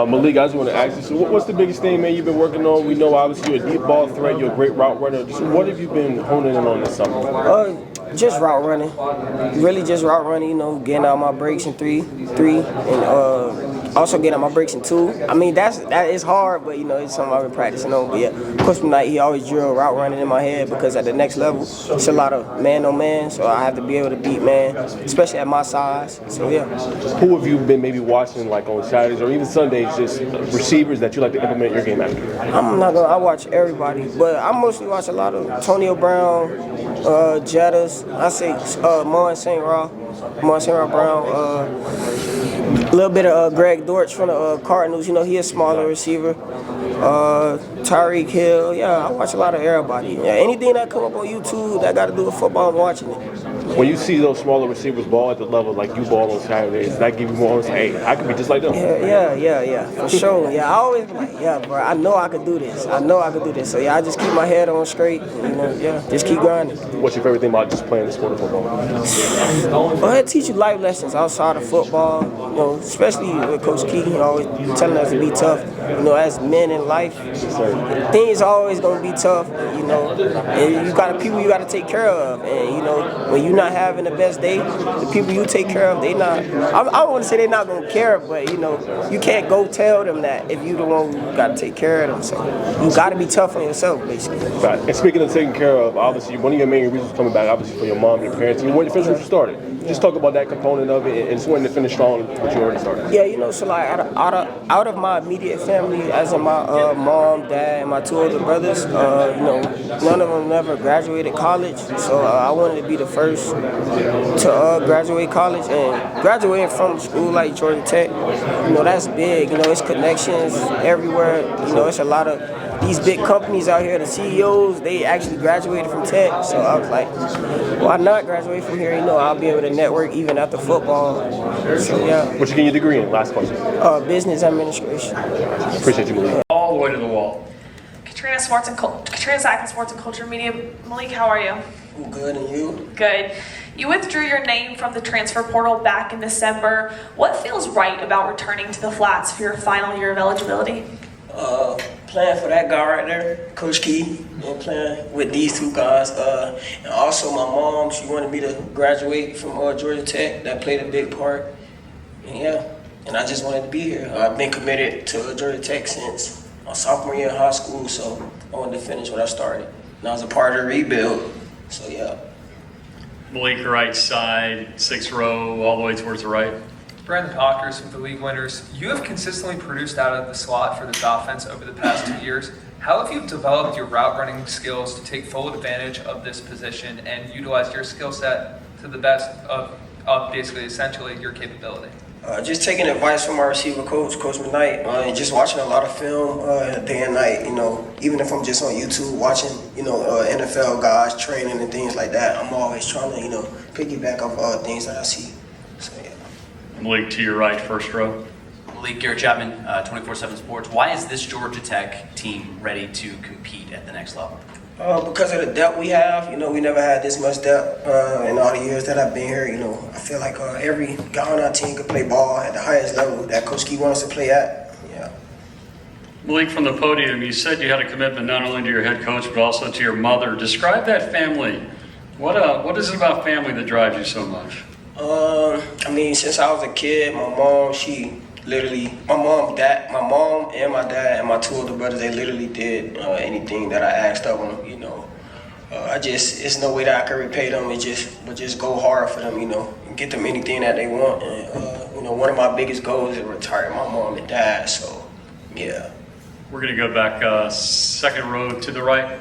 Malik, I just want to ask you, so what's the biggest thing, man, you've been working on? We know, obviously, you're a deep ball threat, you're a great route runner. Just what have you been honing in on this summer? Just route running. Really just route running, getting out my breaks in three, and also getting out my breaks in 2. I mean, that is hard, but, it's something I've been practicing on. But, yeah, Coach Malik, he always drill route running in my head because at the next level, it's a lot of man-on-man, so I have to be able to beat man, especially at my size. So, yeah. Who have you been maybe watching, like, on Saturdays or even Sundays, just receivers that you like to implement your game after? I watch everybody, but I mostly watch a lot of Antonio Brown, Jettas. I say Mon St. Brown, a little bit of Greg Dortch from the Cardinals. He a smaller receiver. Tyreek Hill. Yeah, I watch a lot of everybody. Yeah, anything that come up on YouTube that got to do with football, I'm watching it. When you see those smaller receivers ball at the level like you ball on Saturdays, does that give you more to say, hey, I can be just like them? Yeah, for sure. Yeah, I always be like, yeah, bro, I know I could do this. So, yeah, I just keep my head on straight, just keep grinding. What's your favorite thing about just playing the sport of football? Well, it teach you life lessons outside of football, especially with Coach Key, always telling us to be tough. As men in life, things are always going to be tough, and you got people you got to take care of. And, when you're not having the best day, the people you take care of, they not, I don't want to say they're not going to care, but, you can't go tell them that if you the one who got to take care of them. So you got to be tough on yourself, basically. Right. And speaking of taking care of, obviously, one of your main reasons coming back, obviously, for your mom and your parents, and you wanted to finish what you started. Just talk about that component of it and just wanting to finish strong what you already started. Yeah, so like out of my immediate family, as in my mom, dad, and my 2 older brothers, none of them never graduated college. So I wanted to be the first to graduate college, and graduating from school like Georgia Tech, that's big. It's connections everywhere. It's a lot of these big companies out here, the CEOs, they actually graduated from Tech. So I was like, why not graduate from here? I'll be able to network even after football. So, yeah. What you getting your degree in? Last question. Business administration. Appreciate you, Malik. All the way to the wall. Katrina Sackett, Sports and Culture Media. Malik, how are you? I'm good, and you? Good. You withdrew your name from the transfer portal back in December. What feels right about returning to the Flats for your final year of eligibility? Playing for that guy right there, Coach Key, and playing with these 2 guys. And also my mom, she wanted me to graduate from Georgia Tech. That played a big part. And I just wanted to be here. I've been committed to Georgia Tech since my sophomore year in high school, so I wanted to finish what I started. And I was a part of the rebuild, so yeah. Malik, right side, 6th row, all the way towards the right. Brandon Hawkers with the league winners. You have consistently produced out of the slot for this offense over the past 2 years. How have you developed your route running skills to take full advantage of this position and utilize your skill set to the best of basically essentially your capability? Just taking advice from our receiver coach, Coach Malik, and just watching a lot of film day and night. Even if I'm just on YouTube watching, NFL guys training and things like that, I'm always trying to, piggyback off things that I see. So yeah. Malik to your right, 1st row. Malik, Garrett Chapman, 24/7 Sports. Why is this Georgia Tech team ready to compete at the next level? Because of the depth we have, we never had this much depth in all the years that I've been here. I feel like every guy on our team could play ball at the highest level that Coach Key wants to play at. Yeah. Malik, from the podium, you said you had a commitment not only to your head coach but also to your mother. Describe that family. What is it about family that drives you so much? Since I was a kid, my mom, my mom and my dad and my 2 older brothers, they literally did anything that I asked of them, it's no way that I can repay them. But just go hard for them, and get them anything that they want. And, one of my biggest goals is retire my mom and dad, so, yeah. We're going to go back 2nd row to the right.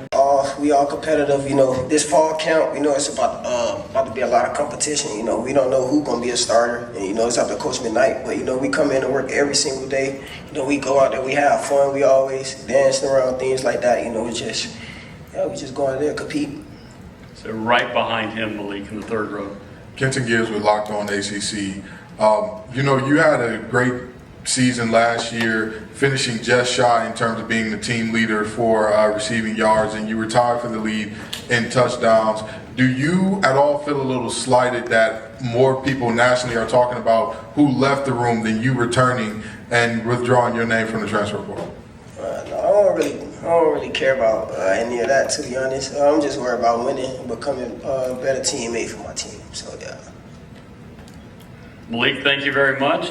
We all competitive, this fall camp, it's about to be a lot of competition, we don't know who's going to be a starter, and, it's up to Coach Malik, but, we come in and work every single day, we go out there, we have fun, we always dancing around, things like that, we just go out there and compete. So right behind him, Malik, in the 3rd row. Kenton Gibbs with Locked On ACC. You had a great season last year, finishing just shy in terms of being the team leader for receiving yards, and you were tied for the lead in touchdowns. Do you at all feel a little slighted that more people nationally are talking about who left the room than you returning and withdrawing your name from the transfer portal? No, I don't really care about any of that, to be honest. I'm just worried about winning and becoming a better teammate for my team. So yeah. Malik, thank you very much.